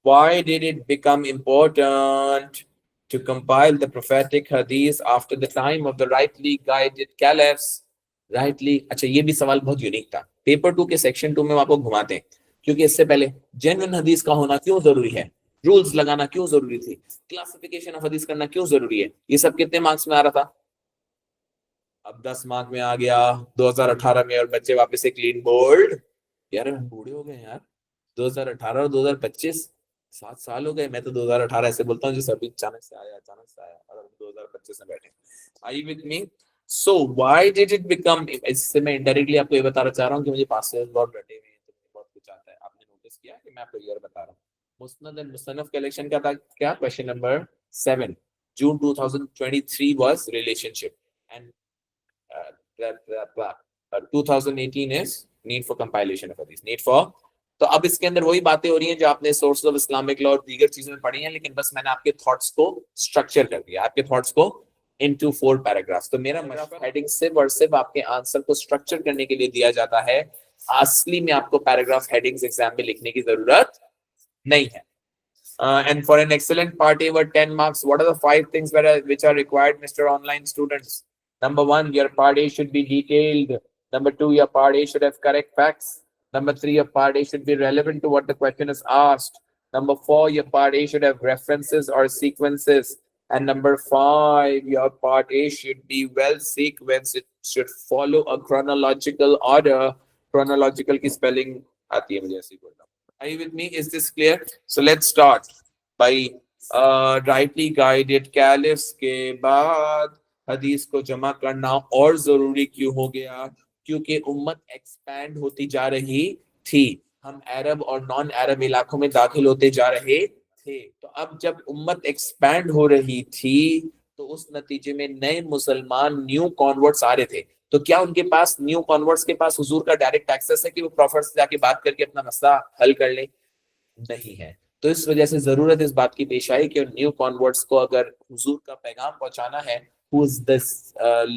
Why did it become important to compile the prophetic hadith after the time of the rightly guided caliphs? Rightly, अच्छा ये भी सवाल बहुत unique था। Paper 2 के सेक्शन 2 में हम आपको घुमाते हैं, क्योंकि इससे पहले जेन्युइन हदीस का होना क्यों जरूरी है, रूल्स लगाना क्यों जरूरी थी, क्लासिफिकेशन ऑफ हदीस करना क्यों जरूरी है, ये सब कितने मार्क्स में आ रहा था? अब 10 मार्क में आ गया 2018 में, और बच्चे वापस से क्लीन बोल्ड। यार हम बूढ़े हो गए यार, 2018 और 2025 7 साल हो गए। मैं तो 2018 ऐसे बोलता हूँ जो सभी अचानक से आया, अचानक से आया, और हम 2025 में बैठे। Are you with me? So why did it become, इससे मैं इनडायरेक्टली आपको ये बताना चाह रहा हूँ कि मुझे पास से बहुत रटे हुए हैं, तो मुझे बहुत कुछ आता है। आपने नोटिस किया कि मैं आपको ईयर बता रहा हूँ। मुस्नद एंड मुसन्नफ कलेक्शन का था क्या? Question number 7, June 2023 was relationship, and 2018 is need for compilation of hadith, need for। तो अब इसके अंदर वही बातें हो रही हैं जो आपने सोर्स ऑफ इस्लामिक लॉ और दीगर चीजों में पढ़ी हैं, लेकिन बस मैंने आपके थॉट्स को स्ट्रक्चर कर दिया, आपके थॉट्स को इनटू 4 पैराग्राफ्स। तो मेरा हेडिंग सिर्फ और सिर्फ आपके आंसर को स्ट्रक्चर करने के लिए दिया जाता है। असली में आपको पैराग्राफ हेडिंग्स एग्जाम में लिखने की जरूरत नहीं है। And for an excellent part A with 10 marks, what are the 5 things which are required, Mr. Online students? Number 1, your part A should be detailed. Number 2, your part A should have correct facts. Number 3, your part A should be relevant to what the question is asked. Number 4, your part A should have references or sequences. And number 5, your part A should be well sequenced. It should follow a chronological order. Chronological की spelling आती है मुझे ऐसे बोलना। Are you with me? Is this clear? So let's start by rightly guided caliphs के बाद हदीस को जमा करना और जरूरी क्यों हो गया? क्योंकि उम्मत एक्सपैंड होती जा रही थी, हम अरब और नॉन अरब इलाकों में दाखिल होते जा रहे थे। तो अब जब उम्मत एक्सपैंड हो रही थी तो उस नतीजे में नए मुसलमान न्यू कॉन्वर्ट्स आ रहे थे। तो क्या उनके पास, न्यू कॉन्वर्ट्स के पास हुजूर का डायरेक्ट एक्सेस है कि वो प्रॉफिट से जाके बात करके अपना मसला हल कर ले? नहीं है। तो इस वजह से जरूरत इस बात की पेश आई कि न्यू कॉन्वर्ट्स को अगर हुजूर का पैगाम पहुंचाना है, who is this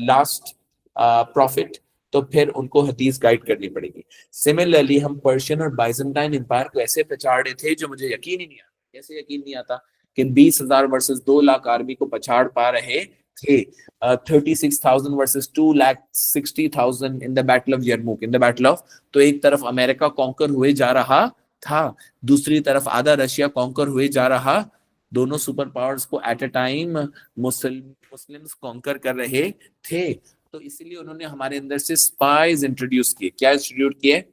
last profit, तो फिर उनको हदीस गाइड करनी पड़ेगी। सिमिलरली हम पर्शियन और बाइजेंटाइन एम्पायर को ऐसे पछाड़ रहे थे जो मुझे यकीन ही नहीं आता, कैसे यकीन नहीं आता कि 20,000 वर्सेस 2 लाख आर्मी को पछाड़ पा रहे थे। 36,000 versus 2,60,000 in the battle of Yarmouk, in the battle of. तो एक तरफ अमेरिका कॉन्कर हुए जा रहा था, दूसरी तरफ आधा रशिया कॉन्कर हुए जा रहा। दोनों सुपर पावर्स को at a time Muslims conquer कर रहे थे। तो इसलिए उन्होंने हमारे अंदर से स्पाइज इंट्रोड्यूस किए। क्या इंट्रोड्यूस किए?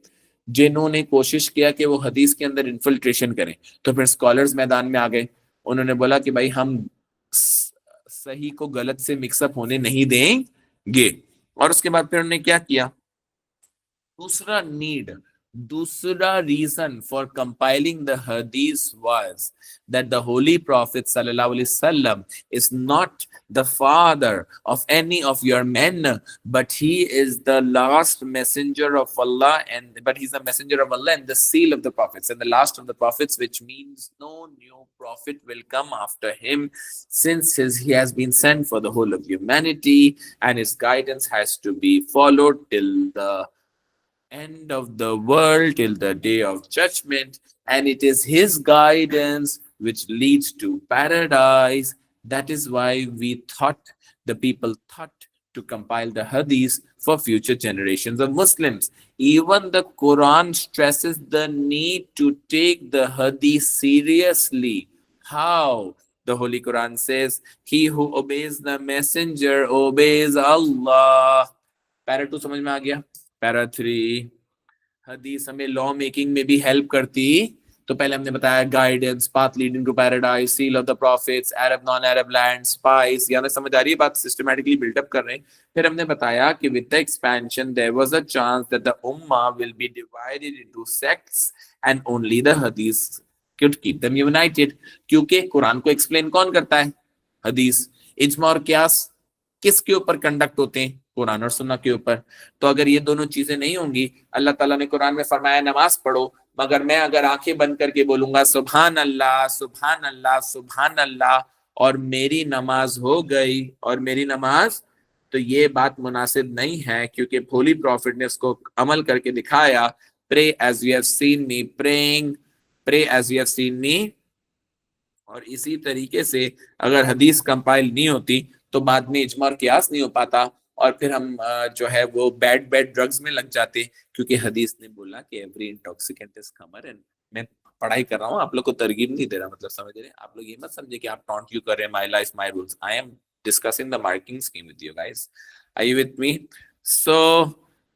जिन्होंने कोशिश किया कि वो हदीस के अंदर इन्फिल्ट्रेशन करें। तो फिर स्कॉलर्स मैदान में आ गए, उन्होंने बोला कि भाई हम सही को गलत से मिक्सअप होने नहीं देंगे। और उसके बाद फिर उन्होंने क्या किया? दूसरा reason for compiling the hadith was that the Holy Prophet sallallahu alaihi wasallam is not the father of any of your men, but he is the last messenger of Allah, but he's the messenger of Allah and the seal of the prophets and the last of the prophets, which means no new prophet will come after him, since he has been sent for the whole of humanity, and his guidance has to be followed till the end of the world, till the day of judgment, and it is his guidance which leads to paradise. That is why the people thought to compile the hadith for future generations of Muslims. Even the Quran stresses the need to take the hadith seriously. How? The Holy Quran says, he who obeys the messenger obeys Allah. Para 2 समझ में आ गया? Para 3, हदीस हमें law making में भी help करती। तो पहले हमने बताया guidance, path leading to paradise, seal of the prophets, Arab non Arab land, spice. यहाँ समझ आ रही है बात? सिस्टमैटिकली बिल्डअप कर रहे हैं। फिर हमने बताया कि with the expansion there was a chance that the उम्मा will be divided into sects and only the हदीस could keep them united। क्योंकि कुरान को एक्सप्लेन कौन करता है? हदीस। इज्मा और कियास किसके ऊपर कंडक्ट होते हैं? कुरान और सुन्नत के ऊपर। तो अगर ये दोनों चीजें नहीं होंगी, अल्लाह ताला ने कुरान में फरमाया नमाज पढ़ो, मगर मैं अगर आंखें बंद करके बोलूंगा सुभान अल्लाह सुभान अल्लाह सुभान अल्लाह और मेरी नमाज हो गई और मेरी नमाज, तो ये बात मुनासिब नहीं है, क्योंकि होली प्रॉफिट ने उसको अमल करके दिखाया। Pray as you have seen me praying, pray as you have seen me और इसी तरीके से अगर हदीस कंपाइल नहीं होती तो बाद में इजमा और कियास नहीं हो पाता, और फिर हम जो है वो बैड बैड ड्रग्स में लग जाते, क्योंकि हदीस ने बोला कि every intoxicant is Qamar. And मैं पढ़ाई कर रहा हूँ, आप लोग को तरगीब नहीं दे रहा, मतलब समझ रहे हैं आप लोग, ये मत समझे कि आप टॉन्ट क्यों कर रहे हैं, my life my rules, I am discussing the marking scheme with you guys, are you with me? So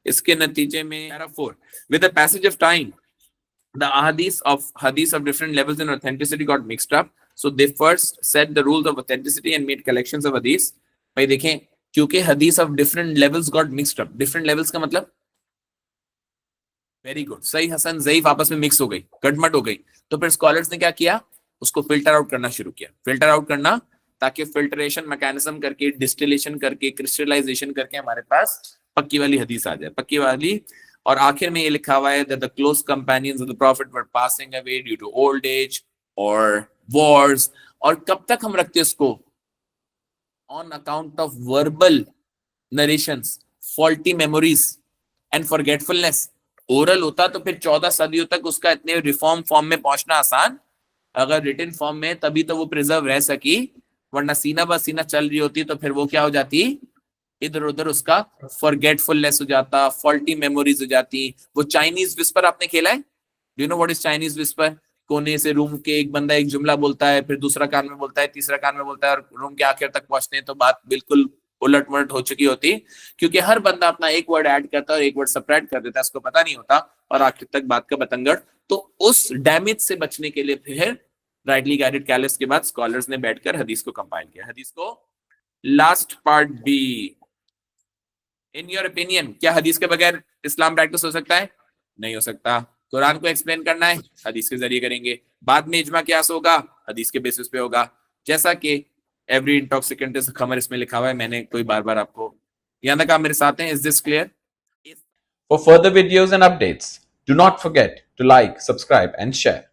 इसके नतीजे में para 4, with the passage of time the hadith of different levels in authenticity got mixed up. So they first set the rules of authenticity and made collections of hadith. भाई देखें, क्योंकि hadith of different levels got mixed up. Different levels का मतलब very good, सही हसन ज़ईफ आपस में mix हो गई, गटमट हो गई, तो फिर स्कॉलर्स ने क्या किया, उसको फिल्टर आउट करना शुरू किया। फिल्टर आउट करना ताकि फिल्ट्रेशन मैकेनिज्म करके, डिस्टिलेशन करके, क्रिस्टलाइजेशन करके हमारे पास पक्की वाली हदीस आ जाए, पक्की वाली। और आखिर में ये लिखा हुआ है that the close companions of the prophet were passing away due to old age और वॉर्स। और कब तक हम रखते हैं इसको, on account of verbal narrations, faulty memories and forgetfulness. Oral होता तो फिर 14 सदियों तक उसका इतने रिफॉर्म फॉर्म में पहुंचना आसान, अगर रिटन फॉर्म में तभी तो वो प्रिजर्व रह सकी, वरना सीना ब सीना चल रही होती तो फिर वो क्या हो जाती, इधर उधर उसका फॉरगेटफुलनेस हो जाता, फॉल्टी मेमोरीज हो जाती। वो चाइनीज विस्पर आपने खेला है, do you know what is Chinese whisper? कोने से रूम के एक बंदा एक जुमला बोलता है, फिर दूसरा कान में बोलता है, तीसरा कान में बोलता है, और रूम के आखिर तक पहुंचते हैं तो बात बिल्कुल उलट पुलट हो चुकी होती, क्योंकि हर बंदा अपना एक वर्ड ऐड करता है और एक वर्ड सब्ट्रैक्ट कर देता है, उसको पता नहीं होता, और आखिर तक बात का बतंगड़। तो उस डैमेज से बचने के लिए फिर राइटली गाइडेड कैलिस के बाद स्कॉलर्स ने बैठकर हदीस को कंपाइल किया। हदीस को last part B, in your opinion क्या हदीस के बगैर इस्लाम प्रैक्टिस हो सकता है? नहीं हो सकता। कुरान को एक्सप्लेन करना है, हदीस के जरिए करेंगे, बाद में इजमा कियास होगा, हदीस के बेसिस पे होगा, जैसा कि एवरी इंटॉक्सिकेंट इज खमर इसमें लिखा हुआ है, मैंने कोई बार बार आपको, यहां तक आप मेरे साथ हैं? Is this clear? For further videos and updates, do not forget to like, subscribe and share.